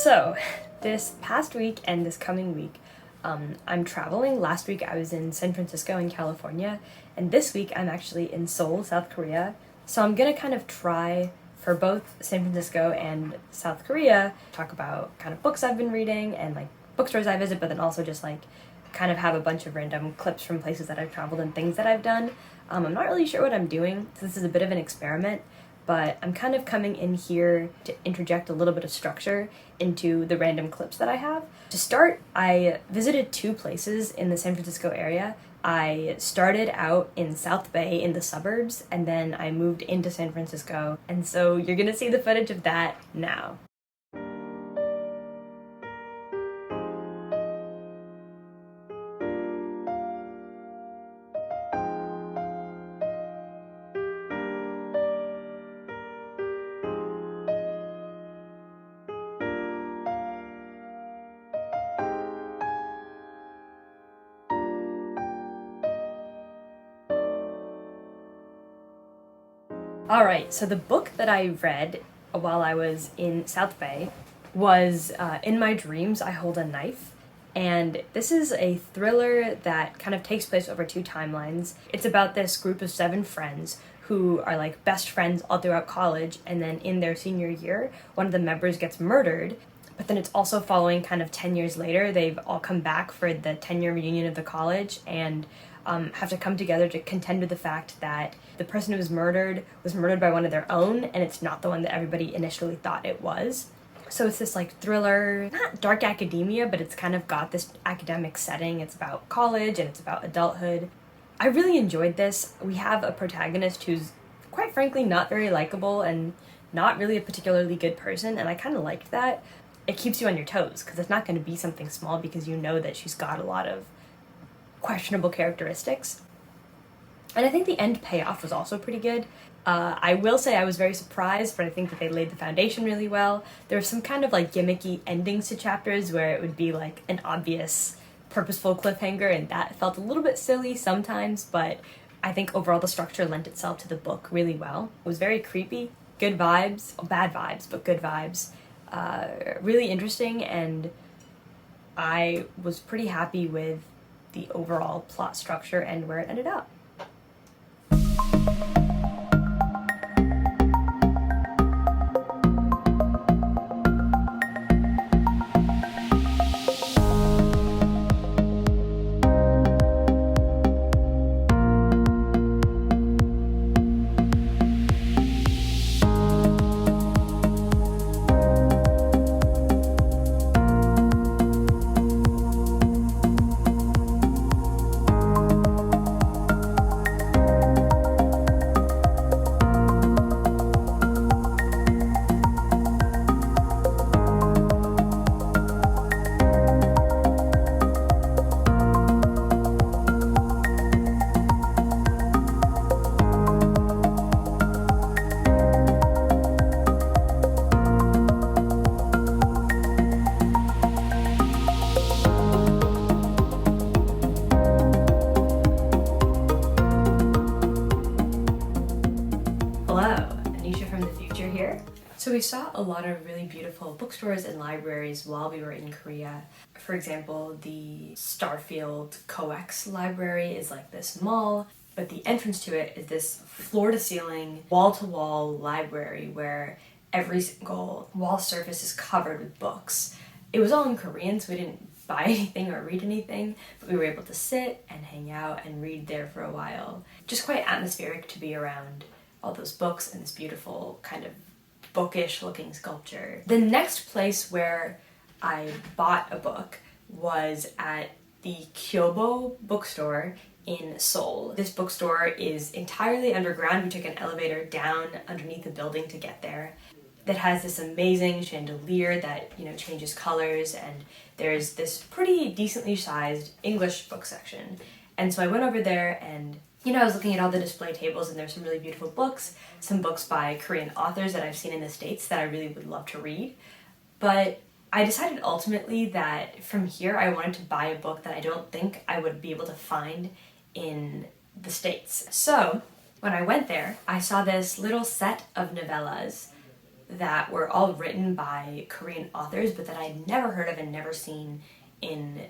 So, this past week and this coming week, I'm traveling. Last week I was in San Francisco in California, and this week I'm actually in Seoul, South Korea. So I'm gonna kind of try for both San Francisco and South Korea, talk about kind of books I've been reading and like bookstores I visit, but then also just like kind of have a bunch of random clips from places that I've traveled and things that I've done. I'm not really sure what I'm doing, so this is a bit of an experiment, but I'm kind of coming in here to interject a little bit of structure into the random clips that I have. To start, I visited two places in the San Francisco area. I started out in South Bay in the suburbs, and then I moved into San Francisco, and so you're gonna see the footage of that now. Alright, so the book that I read while I was in South Bay was In My Dreams, I Hold a Knife. And this is a thriller that kind of takes place over two timelines. It's about this group of 7 friends who are like best friends all throughout college, and then in their senior year, one of the members gets murdered. But then it's also following kind of 10 years later. They've all come back for the 10-year reunion of the college and have to come together to contend with the fact that the person who was murdered by one of their own, and it's not the one that everybody initially thought it was. So it's this like thriller, not dark academia, but it's kind of got this academic setting. It's about college and it's about adulthood. I really enjoyed this. We have a protagonist who's quite frankly not very likable and not really a particularly good person, and I kind of liked that. It keeps you on your toes because it's not going to be something small because you know that she's got a lot of questionable characteristics. And I think the end payoff was also pretty good. I will say I was very surprised, but I think that they laid the foundation really well. There were some kind of like gimmicky endings to chapters where it would be like an obvious, purposeful cliffhanger, and that felt a little bit silly sometimes, but I think overall the structure lent itself to the book really well. It was very creepy, good vibes, bad vibes, but good vibes. Really interesting, and I was pretty happy with the overall plot structure and where it ended up. So we saw a lot of really beautiful bookstores and libraries while we were in Korea. For example, the Starfield Coex library is like this mall, but the entrance to it is this floor-to-ceiling, wall-to-wall library where every single wall surface is covered with books. It was all in Korean, so we didn't buy anything or read anything, but we were able to sit and hang out and read there for a while. Just quite atmospheric to be around all those books and this beautiful kind of bookish looking sculpture. The next place where I bought a book was at the Kyobo bookstore in Seoul. This bookstore is entirely underground. We took an elevator down underneath the building to get there. That has this amazing chandelier that, changes colors, and there's this pretty decently sized English book section. And so I went over there and I was looking at all the display tables, and there's some really beautiful books, some books by Korean authors that I've seen in the States that I really would love to read. But I decided ultimately that from here I wanted to buy a book that I don't think I would be able to find in the States. So when I went there, I saw this little set of novellas that were all written by Korean authors, but that I'd never heard of and never seen in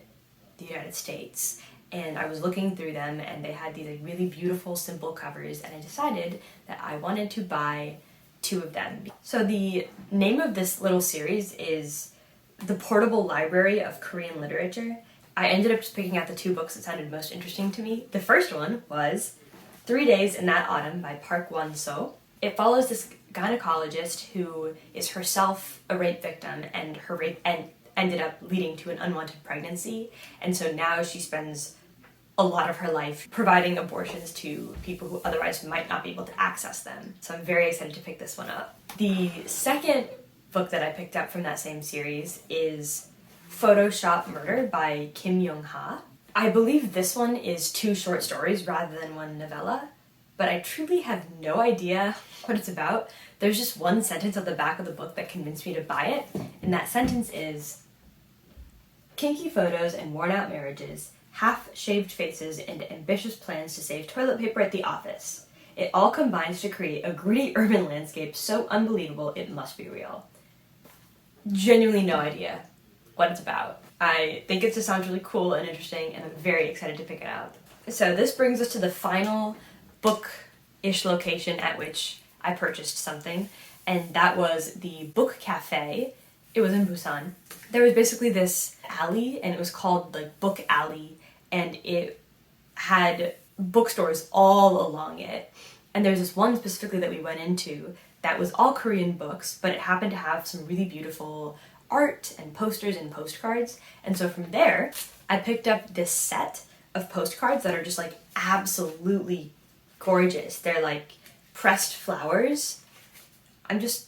the United States. And I was looking through them, and they had these like really beautiful, simple covers, and I decided that I wanted to buy 2 of them. So the name of this little series is The Portable Library of Korean Literature. I ended up just picking out the 2 books that sounded most interesting to me. The first one was 3 Days in That Autumn by Park Won-so. It follows this gynecologist who is herself a rape victim, and her rape ended up leading to an unwanted pregnancy, and so now she spends a lot of her life providing abortions to people who otherwise might not be able to access them. So I'm very excited to pick this one up. The second book that I picked up from that same series is Photoshop Murder by Kim Young-ha. I believe this one is 2 short stories rather than 1 novella, but I truly have no idea what it's about. There's just one sentence at the back of the book that convinced me to buy it, and that sentence is, "Kinky photos and worn-out marriages, half-shaved faces, and ambitious plans to save toilet paper at the office. It all combines to create a gritty urban landscape so unbelievable it must be real." Genuinely no idea what it's about. I think it just sounds really cool and interesting, and I'm very excited to pick it up. So this brings us to the final book-ish location at which I purchased something, and that was the Book Cafe. It was in Busan. There was basically this alley, and it was called like Book Alley, and it had bookstores all along it. And there's this one specifically that we went into that was all Korean books, but it happened to have some really beautiful art and posters and postcards. And so from there, I picked up this set of postcards that are just like absolutely gorgeous. They're like pressed flowers. I'm just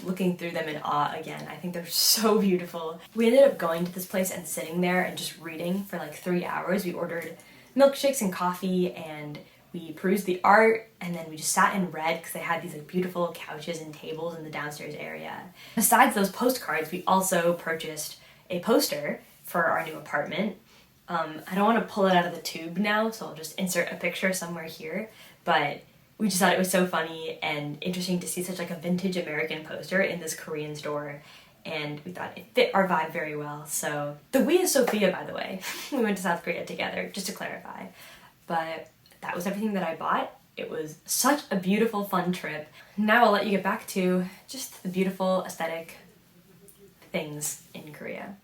looking through them in awe again. I think they're so beautiful. We ended up going to this place and sitting there and just reading for like 3 hours. We ordered milkshakes and coffee, and we perused the art, and then we just sat and read because they had these like beautiful couches and tables in the downstairs area. Besides those postcards, we also purchased a poster for our new apartment. I don't want to pull it out of the tube now, so I'll just insert a picture somewhere here, but we just thought it was so funny and interesting to see such like a vintage American poster in this Korean store, and we thought it fit our vibe very well. So the we is Sophia, by the way. We went to South Korea together, just to clarify. But that was everything that I bought. It was such a beautiful, fun trip. Now I'll let you get back to just the beautiful aesthetic things in Korea.